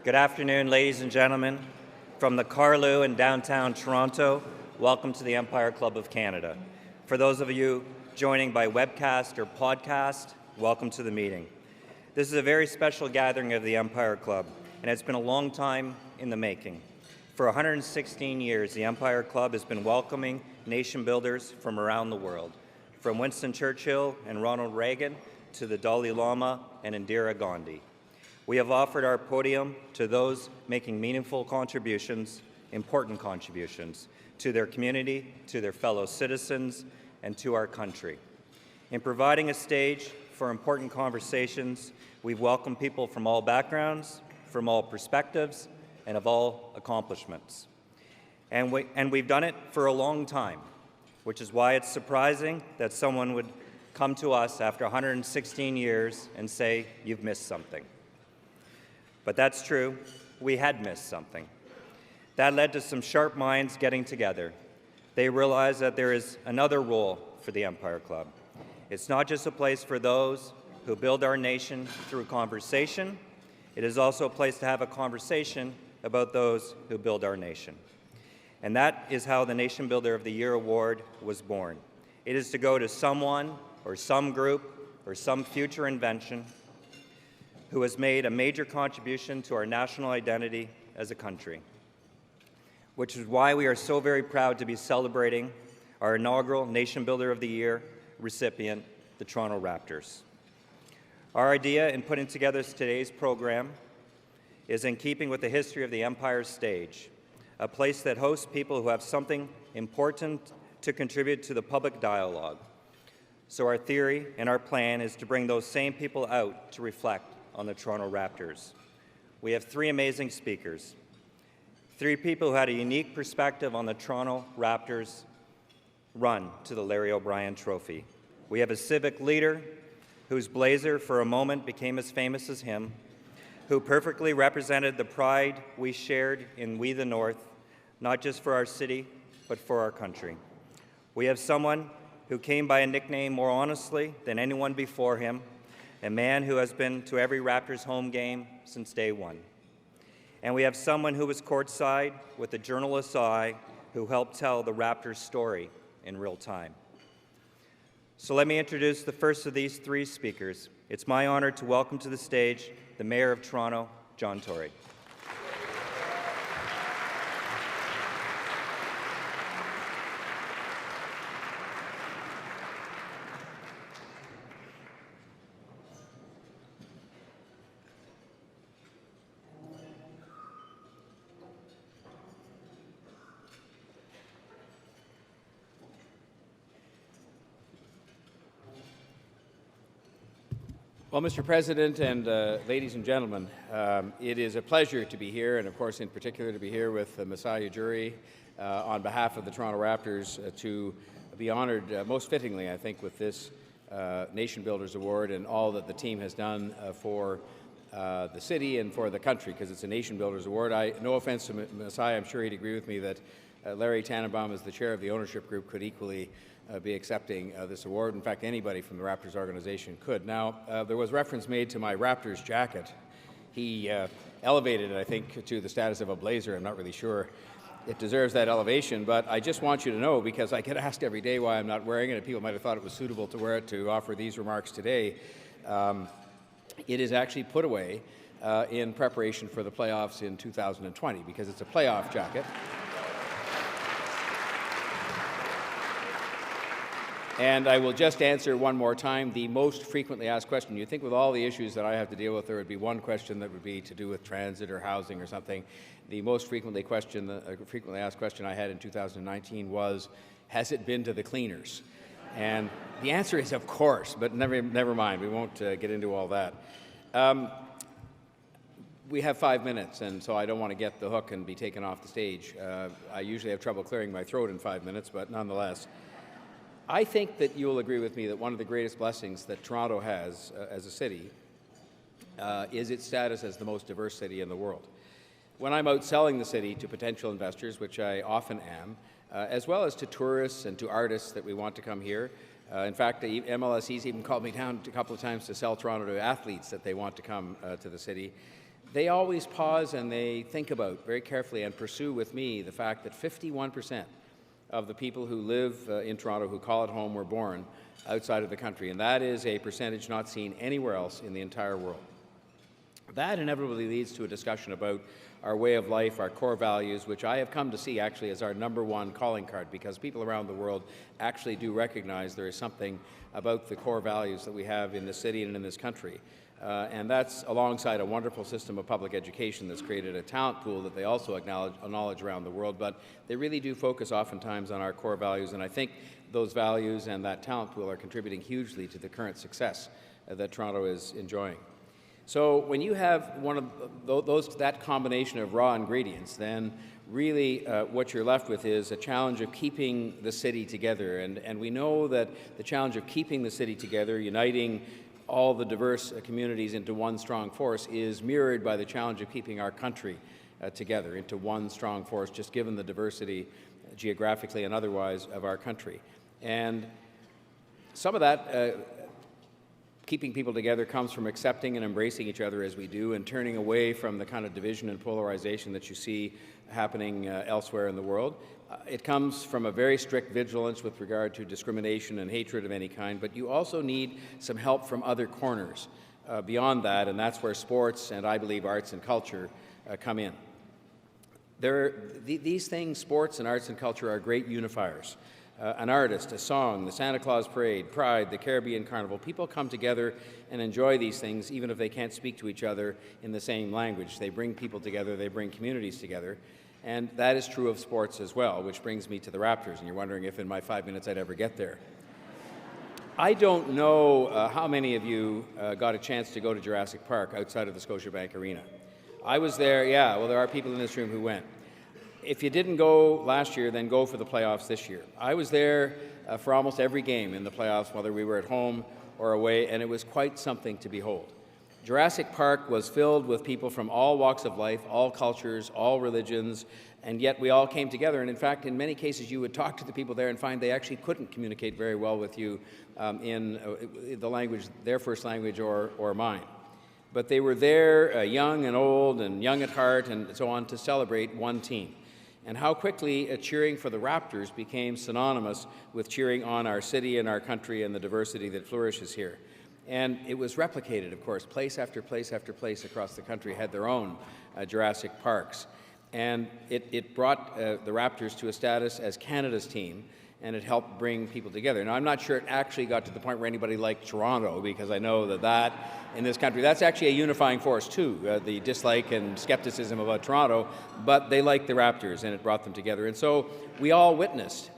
Good afternoon, ladies and gentlemen. From the Carlew in downtown Toronto, welcome to the Empire Club of Canada. For those of you joining by webcast or podcast, welcome to the meeting. This is a very special gathering of the Empire Club, and it's been a long time in the making. For 116 years, the Empire Club has been welcoming nation builders from around the world, from Winston Churchill and Ronald Reagan to the Dalai Lama and Indira Gandhi. We have offered our podium to those making meaningful contributions, important contributions, to their community, to their fellow citizens, and to our country. In providing a stage for important conversations, we've welcomed people from all backgrounds, from all perspectives, and of all accomplishments. And we've done it for a long time, which is why it's surprising that someone would come to us after 116 years and say, "You've missed something." But that's true, we had missed something. That led to some sharp minds getting together. They realized that there is another role for the Empire Club. It's not just a place for those who build our nation through conversation, it is also a place to have a conversation about those who build our nation. And that is how the Nation Builder of the Year award was born. It is to go to someone or some group or some future invention who has made a major contribution to our national identity as a country, which is why we are so very proud to be celebrating our inaugural Nation Builder of the Year recipient, the Toronto Raptors. Our idea in putting together today's program is in keeping with the history of the Empire stage, a place that hosts people who have something important to contribute to the public dialogue. So our theory and our plan is to bring those same people out to reflect on the Toronto Raptors. We have three amazing speakers, three people who had a unique perspective on the Toronto Raptors' run to the Larry O'Brien Trophy. We have a civic leader whose blazer for a moment became as famous as him, who perfectly represented the pride we shared in We the North, not just for our city, but for our country. We have someone who came by a nickname more honestly than anyone before him, a man who has been to every Raptors home game since day one. And we have someone who was courtside with a journalist's eye who helped tell the Raptors story in real time. So let me introduce the first of these three speakers. It's my honor to welcome to the stage the Mayor of Toronto, John Tory. Well, Mr. President and ladies and gentlemen, it is a pleasure to be here, and of course in particular to be here with Masai Ujiri on behalf of the Toronto Raptors to be honored most fittingly, I think, with this Nation Builders Award and all that the team has done for the city and for the country, because it's a Nation Builders Award. No offense to Masai, I'm sure he'd agree with me that Larry Tannenbaum, as the chair of the ownership group, could equally be accepting this award. In fact, anybody from the Raptors organization could. Now, there was reference made to my Raptors jacket. He elevated it, I think, to the status of a blazer. I'm not really sure it deserves that elevation, but I just want you to know, because I get asked every day why I'm not wearing it, and people might have thought it was suitable to wear it to offer these remarks today. It is actually put away in preparation for the playoffs in 2020, because it's a playoff jacket. And I will just answer one more time the most frequently asked question. You'd think with all the issues that I have to deal with, there would be one question that would be to do with transit or housing or something. The most frequently asked question I had in 2019 was, has it been to the cleaners? And the answer is, of course, but never mind. We won't get into all that. We have 5 minutes, and so I don't want to get the hook and be taken off the stage. I usually have trouble clearing my throat in 5 minutes, but nonetheless. I think that you'll agree with me that one of the greatest blessings that Toronto has as a city is its status as the most diverse city in the world. When I'm out selling the city to potential investors, which I often am, as well as to tourists and to artists that we want to come here, in fact, the MLSE's even called me down a couple of times to sell Toronto to athletes that they want to come to the city. they always pause and they think about very carefully and pursue with me the fact that 51% of the people who live in Toronto, who call it home, were born outside of the country, and that is a percentage not seen anywhere else in the entire world. That inevitably leads to a discussion about our way of life, our core values, which I have come to see actually as our #1 calling card, because people around the world actually do recognize there is something about the core values that we have in this city and in this country. And that's alongside a wonderful system of public education that's created a talent pool that they also acknowledge around the world, but they really do focus oftentimes on our core values, and I think those values and that talent pool are contributing hugely to the current success that Toronto is enjoying. So when you have one of that combination of raw ingredients, then really what you're left with is a challenge of keeping the city together. And we know that the challenge of keeping the city together, uniting all the diverse communities into one strong force, is mirrored by the challenge of keeping our country together into one strong force, just given the diversity geographically and otherwise of our country. And some of that keeping people together comes from accepting and embracing each other as we do, and turning away from the kind of division and polarization that you see happening elsewhere in the world. It comes from a very strict vigilance with regard to discrimination and hatred of any kind, but you also need some help from other corners beyond that, and that's where sports and, I believe, arts and culture come in. These things, sports and arts and culture, are great unifiers. An artist, a song, the Santa Claus Parade, Pride, the Caribbean Carnival. People come together and enjoy these things even if they can't speak to each other in the same language. They bring people together, they bring communities together, and that is true of sports as well, which brings me to the Raptors, and you're wondering if in my 5 minutes I'd ever get there. I don't know how many of you got a chance to go to Jurassic Park outside of the Scotiabank Arena. I was there, yeah, well, there are people in this room who went. If you didn't go last year, then go for the playoffs this year. I was there for almost every game in the playoffs, whether we were at home or away, and it was quite something to behold. Jurassic Park was filled with people from all walks of life, all cultures, all religions, and yet we all came together. And in fact, in many cases, you would talk to the people there and find they actually couldn't communicate very well with you in the language, their first language or mine. But they were there, young and old and young at heart and so on, to celebrate one team. And how quickly cheering for the Raptors became synonymous with cheering on our city and our country and the diversity that flourishes here. And it was replicated, of course. Place after place after place across the country had their own Jurassic Parks. And it brought the Raptors to a status as Canada's team, and it helped bring people together. Now, I'm not sure it actually got to the point where anybody liked Toronto, because I know that in this country, that's actually a unifying force too, the dislike and skepticism about Toronto, but they liked the Raptors, and it brought them together. And so we all witnessed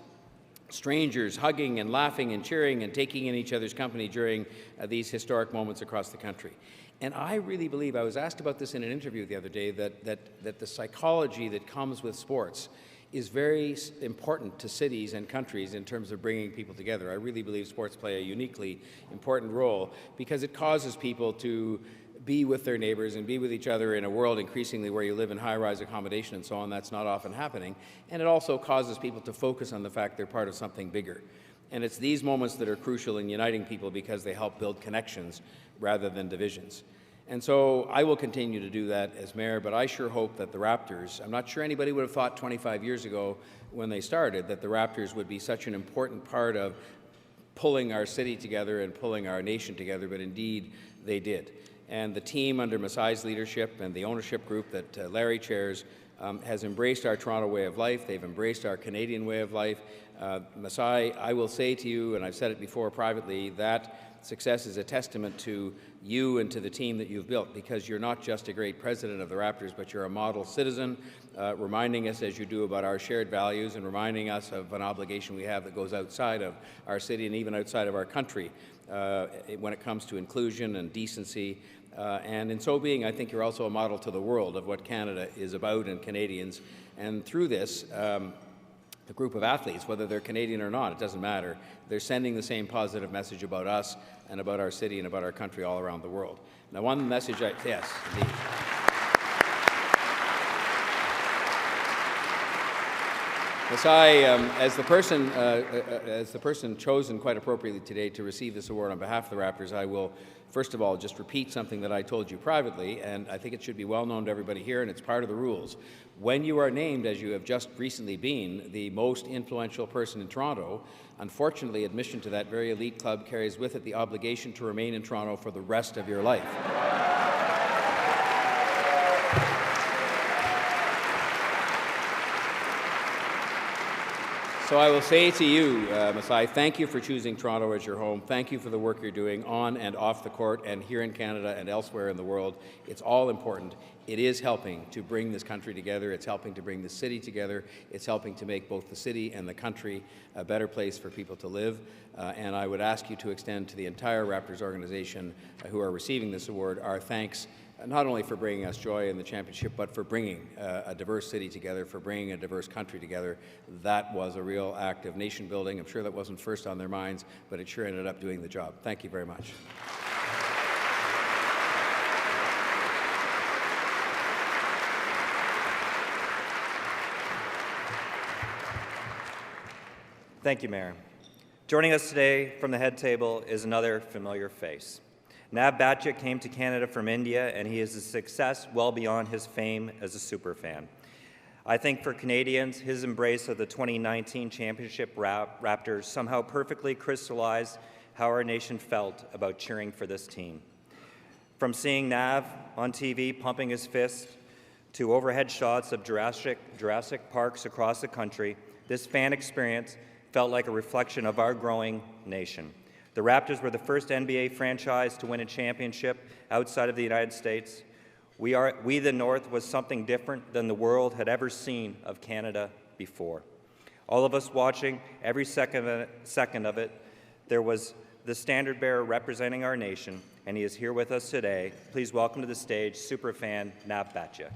strangers hugging and laughing and cheering and taking in each other's company during these historic moments across the country. And I really believe, I was asked about this in an interview the other day, that the psychology that comes with sports is very important to cities and countries in terms of bringing people together. I really believe sports play a uniquely important role because it causes people to be with their neighbors and be with each other in a world increasingly where you live in high-rise accommodation and so on. That's not often happening. And it also causes people to focus on the fact they're part of something bigger. And it's these moments that are crucial in uniting people because they help build connections rather than divisions. And so I will continue to do that as mayor, but I sure hope that the Raptors, I'm not sure anybody would have thought 25 years ago when they started that the Raptors would be such an important part of pulling our city together and pulling our nation together, but indeed they did. And the team under Masai's leadership and the ownership group that Larry chairs has embraced our Toronto way of life. They've embraced our Canadian way of life. Masai, I will say to you, and I've said it before privately, that success is a testament to you and to the team that you've built, because you're not just a great president of the Raptors, but you're a model citizen, reminding us as you do about our shared values and reminding us of an obligation we have that goes outside of our city and even outside of our country when it comes to inclusion and decency. And in so being, I think you're also a model to the world of what Canada is about and Canadians. And through this, the group of athletes, whether they're Canadian or not, it doesn't matter. They're sending the same positive message about us and about our city and about our country all around the world. Now, one message yes, indeed. Masai, as the person chosen quite appropriately today to receive this award on behalf of the Raptors, I will first of all, just repeat something that I told you privately, and I think it should be well known to everybody here, and it's part of the rules. When you are named, as you have just recently been, the most influential person in Toronto, unfortunately, admission to that very elite club carries with it the obligation to remain in Toronto for the rest of your life. So I will say to you, Masai, thank you for choosing Toronto as your home. Thank you for the work you're doing on and off the court and here in Canada and elsewhere in the world. It's all important. It is helping to bring this country together. It's helping to bring the city together. It's helping to make both the city and the country a better place for people to live. And I would ask you to extend to the entire Raptors organization who are receiving this award our thanks, not only for bringing us joy in the championship, but for bringing a diverse city together, for bringing a diverse country together. That was a real act of nation building. I'm sure that wasn't first on their minds, but it sure ended up doing the job. Thank you very much. Thank you, Mayor. Joining us today from the head table is another familiar face. Bhatia came to Canada from India, and he is a success well beyond his fame as a superfan. I think for Canadians, his embrace of the 2019 championship Raptors somehow perfectly crystallized how our nation felt about cheering for this team. From seeing Nav on TV pumping his fist to overhead shots of Jurassic Parks across the country, this fan experience felt like a reflection of our growing nation. The Raptors were the first NBA franchise to win a championship outside of the United States. We the North was something different than the world had ever seen of Canada before. All of us watching every second of it, there was the standard bearer representing our nation, and he is here with us today. Please welcome to the stage superfan Bhatia.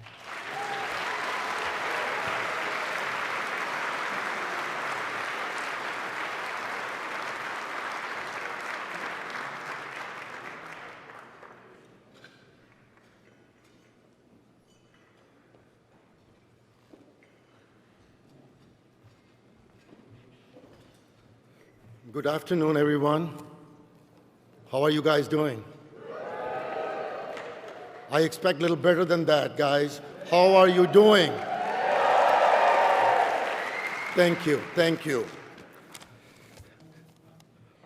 Good afternoon, everyone. How are you guys doing? I expect a little better than that, guys. How are you doing? Thank you, thank you.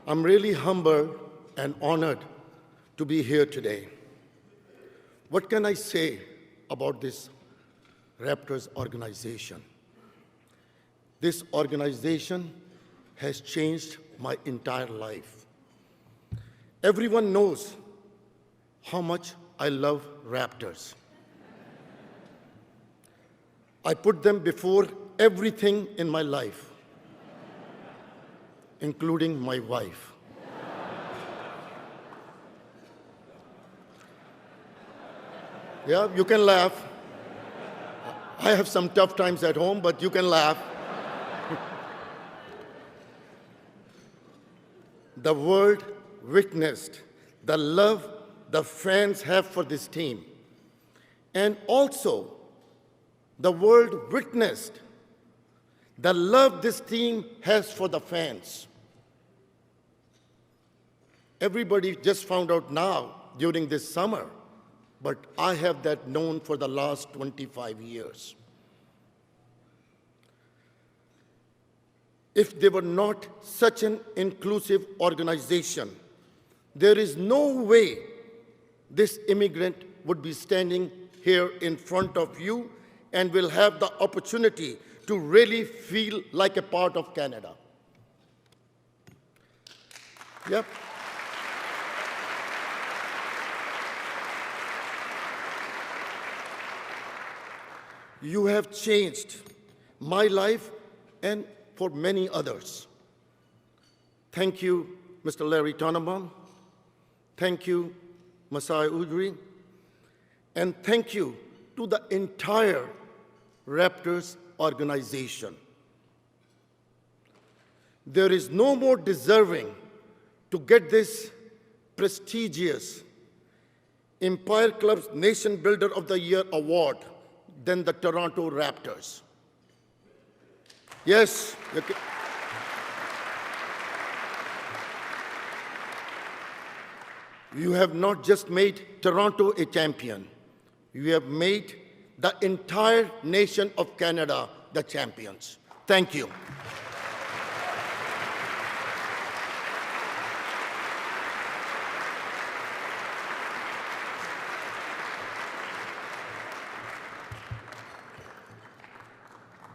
I'm really humbled and honored to be here today. What can I say about this Raptors organization? This organization has changed my entire life. Everyone knows how much I love Raptors. I put them before everything in my life, including my wife. Yeah, you can laugh. I have some tough times at home, but you can laugh. The world witnessed the love the fans have for this team. And also, the world witnessed the love this team has for the fans. Everybody just found out now during this summer, but I have that known for the last 25 years. If they were not such an inclusive organization, there is no way this immigrant would be standing here in front of you and will have the opportunity to really feel like a part of Canada. Yep. You have changed my life and for many others. Thank you, Mr. Larry Tonnebaum. Thank you, Masai Ujiri. And thank you to the entire Raptors organization. There is no more deserving to get this prestigious Empire Club's Nation Builder of the Year award than the Toronto Raptors. Yes. You have not just made Toronto a champion, you have made the entire nation of Canada the champions. Thank you.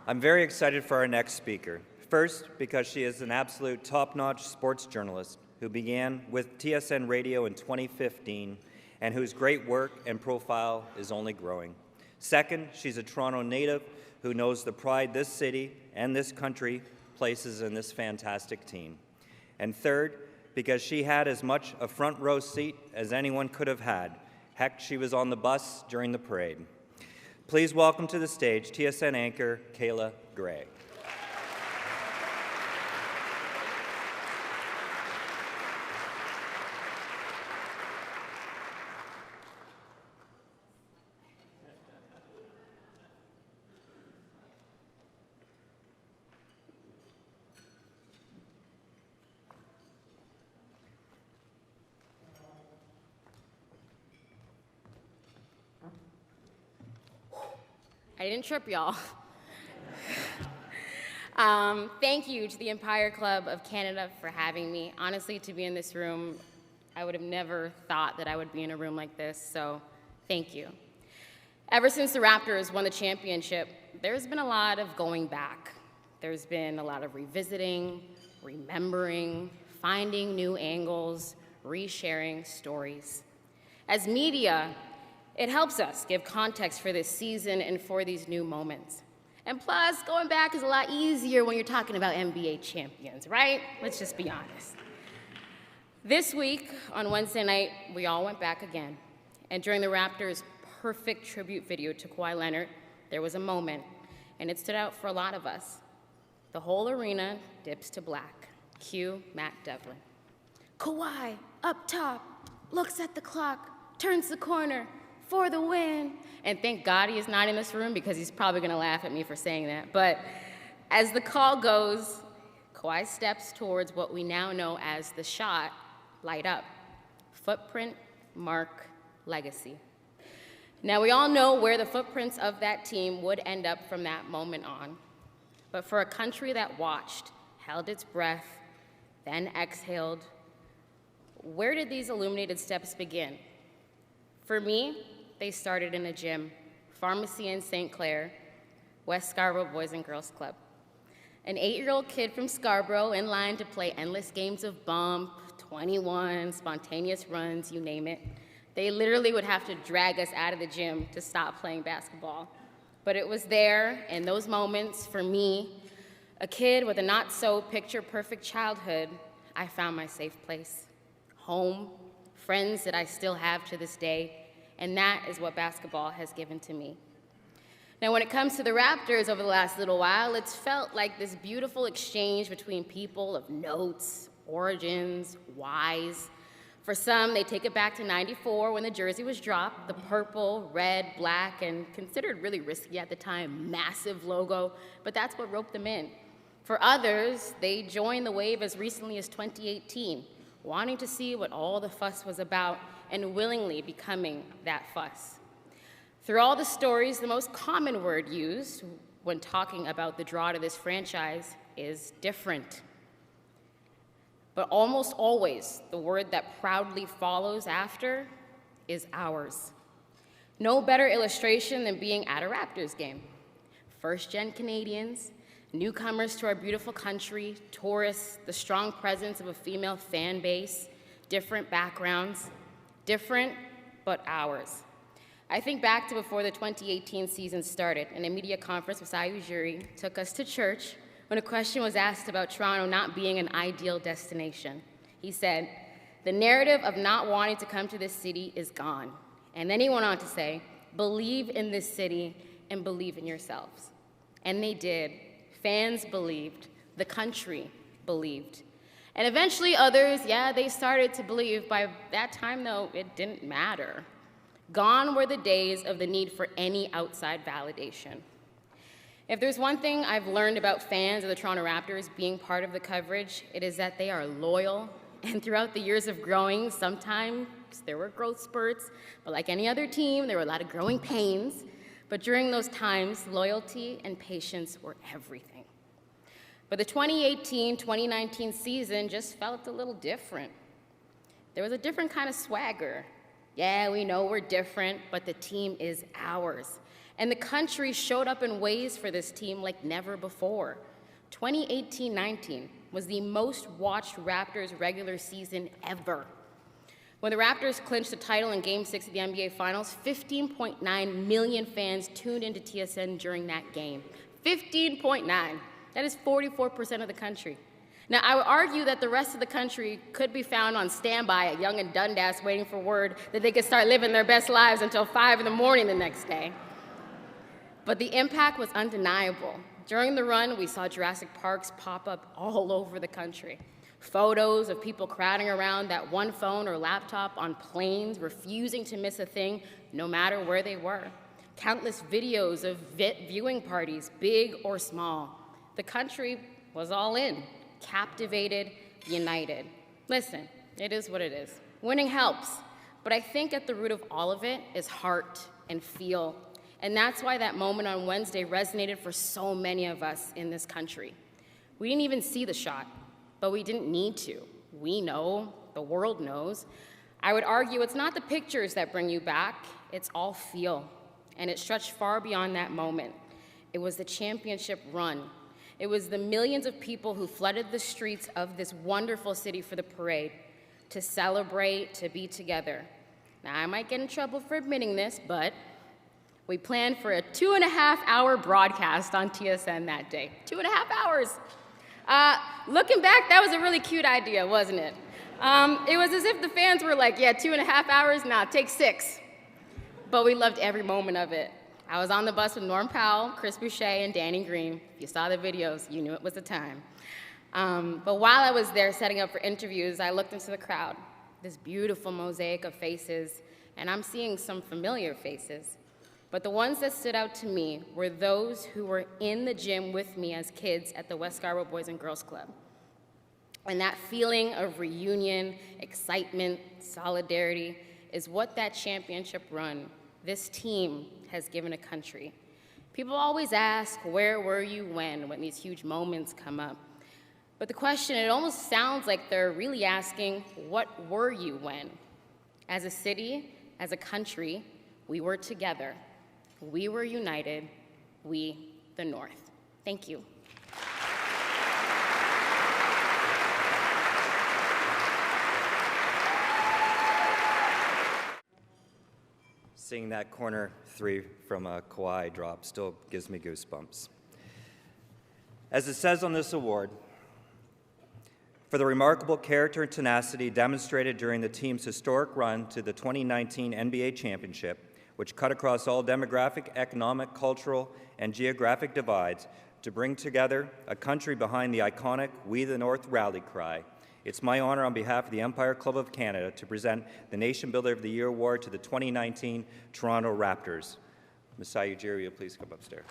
I'm very excited for our next speaker. First, because she is an absolute top-notch sports journalist who began with TSN Radio in 2015 and whose great work and profile is only growing. Second, she's a Toronto native who knows the pride this city and this country places in this fantastic team. And third, because she had as much a front row seat as anyone could have had. Heck, she was on the bus during the parade. Please welcome to the stage TSN anchor Kayla Gray. I didn't trip, y'all. Thank you to the Empire Club of Canada for having me. Honestly, to be in this room, I would have never thought that I would be in a room like this, so thank you. Ever since the Raptors won the championship, there's been a lot of going back. There's been a lot of revisiting, remembering, finding new angles, resharing stories. As media, it helps us give context for this season and for these new moments. And plus, going back is a lot easier when you're talking about NBA champions, right? Let's just be honest. This week, on Wednesday night, we all went back again. And during the Raptors' perfect tribute video to Kawhi Leonard, there was a moment, and it stood out for a lot of us. The whole arena dips to black. Cue Matt Devlin. Kawhi, up top, looks at the clock, turns the corner, for the win. And thank God he is not in this room because he's probably gonna laugh at me for saying that. But as the call goes, Kawhi steps towards what we now know as the shot, light up. Footprint, mark, legacy. Now we all know where the footprints of that team would end up from that moment on. But for a country that watched, held its breath, then exhaled, where did these illuminated steps begin? For me, they started in a gym, pharmacy in St. Clair, West Scarborough Boys and Girls Club. An 8-year-old kid from Scarborough in line to play endless games of bump, 21, spontaneous runs, you name it. They literally would have to drag us out of the gym to stop playing basketball. But it was there, in those moments, for me, a kid with a not-so-picture-perfect childhood, I found my safe place. Home, friends that I still have to this day, and that is what basketball has given to me. Now, when it comes to the Raptors over the last little while, it's felt like this beautiful exchange between people of notes, origins, whys. For some, they take it back to '94 when the jersey was dropped, the purple, red, black, and considered really risky at the time, massive logo, but that's what roped them in. For others, they joined the wave as recently as 2018, wanting to see what all the fuss was about and willingly becoming that fuss. Through all the stories, the most common word used when talking about the draw to this franchise is different. But almost always, the word that proudly follows after is ours. No better illustration than being at a Raptors game. First-gen Canadians, newcomers to our beautiful country, tourists, the strong presence of a female fan base, different backgrounds, different, but ours. I think back to before the 2018 season started, and a media conference with Masai Ujiri took us to church when a question was asked about Toronto not being an ideal destination. He said, "The narrative of not wanting to come to this city is gone." And then he went on to say, "Believe in this city and believe in yourselves." And they did. Fans believed. The country believed. And eventually others, they started to believe. By that time, though, it didn't matter. Gone were the days of the need for any outside validation. If there's one thing I've learned about fans of the Toronto Raptors being part of the coverage, it is that they are loyal, and throughout the years of growing, sometimes peaks, there were growth spurts, but like any other team, there were a lot of growing pains. But during those times, loyalty and patience were everything. But the 2018-2019 season just felt a little different. There was a different kind of swagger. Yeah, we know we're different, but the team is ours. And the country showed up in ways for this team like never before. 2018-19 was the most watched Raptors regular season ever. When the Raptors clinched the title in Game 6 of the NBA Finals, 15.9 million fans tuned into TSN during that game. 15.9. That is 44% of the country. Now, I would argue that the rest of the country could be found on standby at Yonge and Dundas waiting for word that they could start living their best lives until 5 in the morning the next day. But the impact was undeniable. During the run, we saw Jurassic Parks pop up all over the country. Photos of people crowding around that one phone or laptop on planes, refusing to miss a thing, no matter where they were. Countless videos of viewing parties, big or small. The country was all in, captivated, united. Listen, it is what it is. Winning helps, but I think at the root of all of it is heart and feel. And that's why that moment on Wednesday resonated for so many of us in this country. We didn't even see the shot, but we didn't need to. We know, the world knows. I would argue it's not the pictures that bring you back, it's all feel. And it stretched far beyond that moment. It was the championship run. It was the millions of people who flooded the streets of this wonderful city for the parade, to celebrate, to be together. Now, I might get in trouble for admitting this, but we planned for a 2.5-hour broadcast on TSN that day. 2.5 hours. Looking back, that was a really cute idea, wasn't it? It was as if the fans were like, yeah, 2.5 hours, nah, take 6. But we loved every moment of it. I was on the bus with Norm Powell, Chris Boucher, and Danny Green. If you saw the videos, you knew it was the time. But while I was there setting up for interviews, I looked into the crowd, this beautiful mosaic of faces, and I'm seeing some familiar faces. But the ones that stood out to me were those who were in the gym with me as kids at the West Scarborough Boys and Girls Club. And that feeling of reunion, excitement, solidarity is what that championship run, this team, has given a country. People always ask, where were you when these huge moments come up? But the question, it almost sounds like they're really asking, what were you when? As a city, as a country, we were together. We were united, we, the North. Thank you. Seeing that corner 3 from a Kawhi drop still gives me goosebumps. As it says on this award, for the remarkable character and tenacity demonstrated during the team's historic run to the 2019 NBA Championship, which cut across all demographic, economic, cultural, and geographic divides to bring together a country behind the iconic We the North rally cry. It's my honor on behalf of the Empire Club of Canada to present the Nation Builder of the Year Award to the 2019 Toronto Raptors. Masai, Ujiri, will you please come upstairs?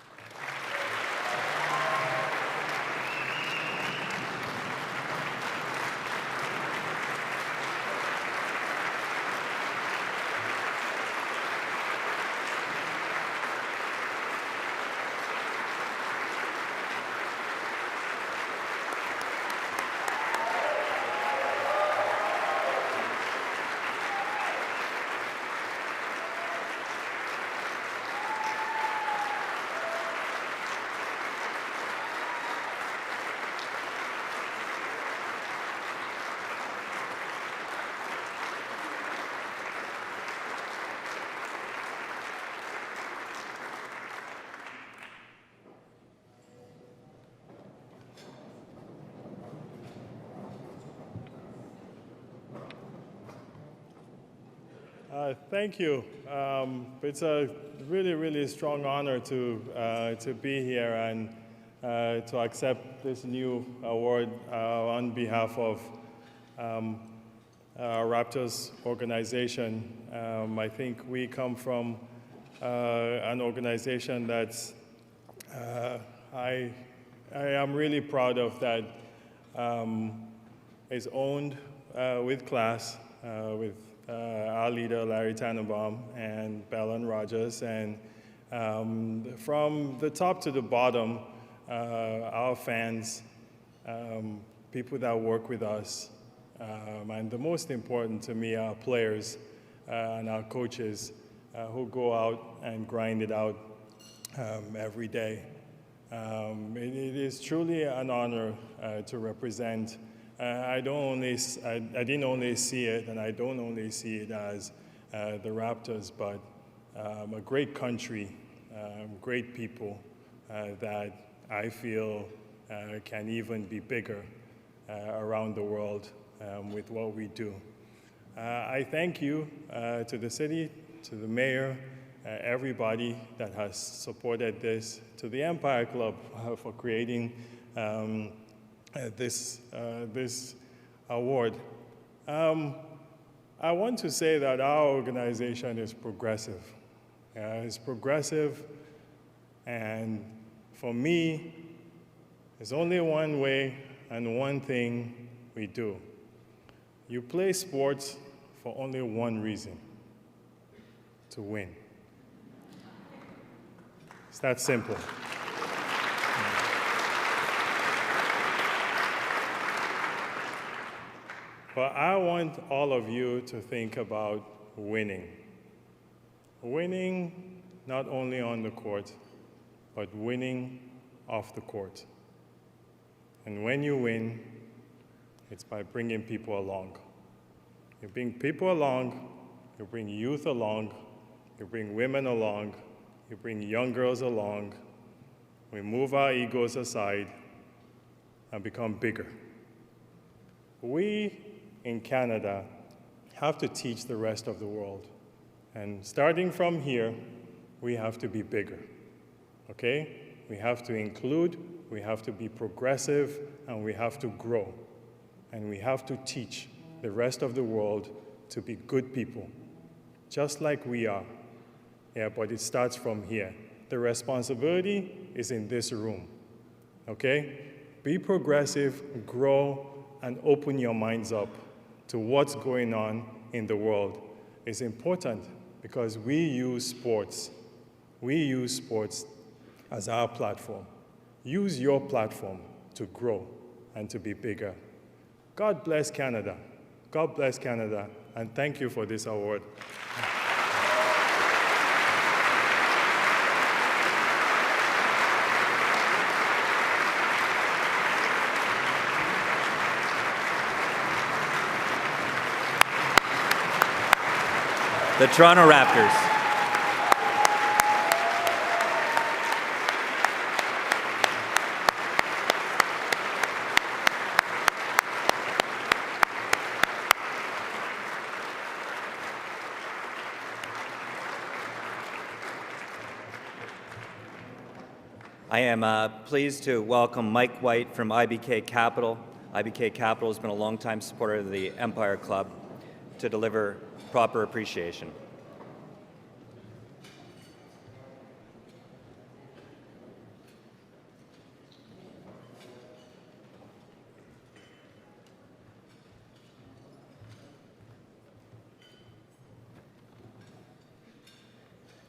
Thank you. It's a really, really strong honor to be here and to accept this new award on behalf of our Raptors organization. I think we come from an organization that's I am really proud of, that is owned with class, with our leader, Larry Tannenbaum, and Bellon Rogers. And from the top to the bottom, our fans, people that work with us, and the most important to me, our players and our coaches who go out and grind it out every day. It is truly an honor to represent. I didn't only see it, and I don't only see it as the Raptors, but a great country, great people that I feel can even be bigger around the world with what we do. I thank you to the city, to the mayor, everybody that has supported this, to the Empire Club for creating this award. I want to say that our organization is progressive. It's progressive, and for me, there's only one way and one thing we do. You play sports for only one reason: to win. It's that simple. But I want all of you to think about winning. Winning not only on the court, but winning off the court. And when you win, it's by bringing people along. You bring people along, you bring youth along, you bring women along, you bring young girls along. We move our egos aside and become bigger. We in Canada have to teach the rest of the world. And starting from here, we have to be bigger, okay? We have to include, we have to be progressive, and we have to grow. And we have to teach the rest of the world to be good people, just like we are. Yeah, but it starts from here. The responsibility is in this room, okay? Be progressive, grow, and open your minds up to what's going on in the world. It's important because we use sports. We use sports as our platform. Use your platform to grow and to be bigger. God bless Canada. God bless Canada, and thank you for this award. The Toronto Raptors. I am pleased to welcome Mike White from IBK Capital. IBK Capital has been a longtime supporter of the Empire Club to deliver proper appreciation.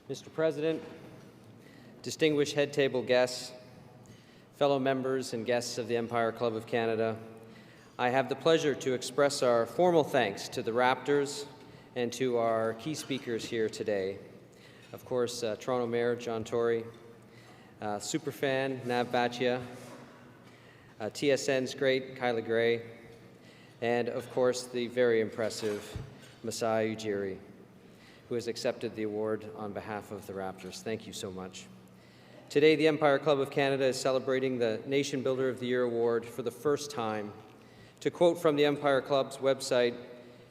Mr. President, distinguished head table guests, fellow members and guests of the Empire Club of Canada, I have the pleasure to express our formal thanks to the Raptors and to our key speakers here today. Of course, Toronto Mayor John Tory, Superfan Bhatia, TSN's great Kayla Gray, and of course the very impressive Masai Ujiri, who has accepted the award on behalf of the Raptors. Thank you so much. Today, the Empire Club of Canada is celebrating the Nation Builder of the Year award for the first time. To quote from the Empire Club's website,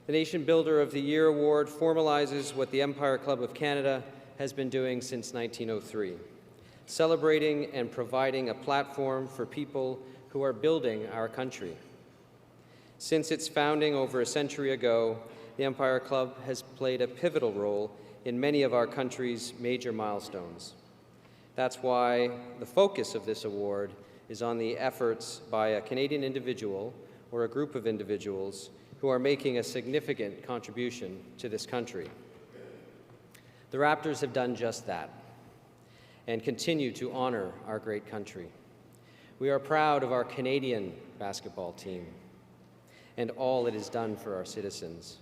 the Nation Builder of the Year award formalizes what the Empire Club of Canada has been doing since 1903, celebrating and providing a platform for people who are building our country. Since its founding over a century ago, the Empire Club has played a pivotal role in many of our country's major milestones. That's why the focus of this award is on the efforts by a Canadian individual or a group of individuals who are making a significant contribution to this country. The Raptors have done just that and continue to honor our great country. We are proud of our Canadian basketball team and all it has done for our citizens.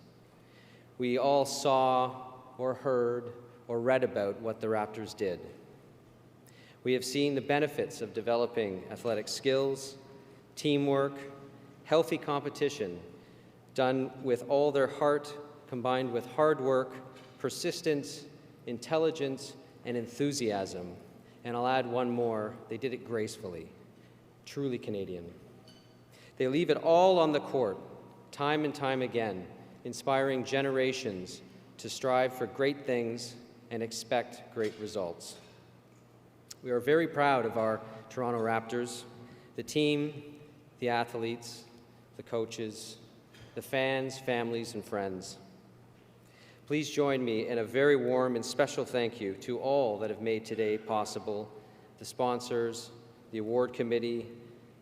We all saw or heard or read about what the Raptors did. We have seen the benefits of developing athletic skills, teamwork, healthy competition, done with all their heart, combined with hard work, persistence, intelligence, and enthusiasm. And I'll add one more, they did it gracefully, truly Canadian. They leave it all on the court, time and time again, inspiring generations to strive for great things and expect great results. We are very proud of our Toronto Raptors, the team, the athletes, the coaches, the fans, families, and friends. Please join me in a very warm and special thank you to all that have made today possible, the sponsors, the award committee,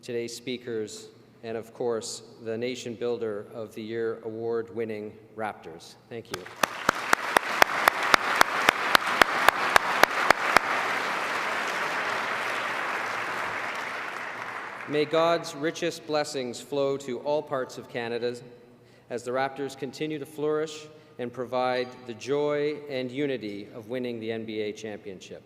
today's speakers, and of course, the Nation Builder of the Year award-winning Raptors. Thank you. May God's richest blessings flow to all parts of Canada as the Raptors continue to flourish and provide the joy and unity of winning the NBA championship.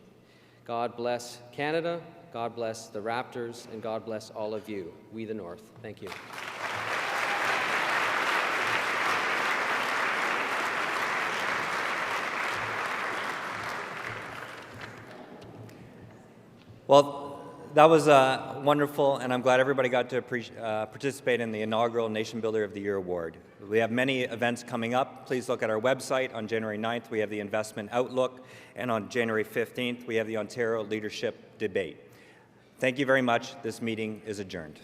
God bless Canada, God bless the Raptors, and God bless all of you, we the North. Thank you. Well, that was wonderful, and I'm glad everybody got to participate in the inaugural Nation Builder of the Year Award. We have many events coming up. Please look at our website. On January 9th, we have the Investment Outlook, and on January 15th, we have the Ontario Leadership Debate. Thank you very much. This meeting is adjourned.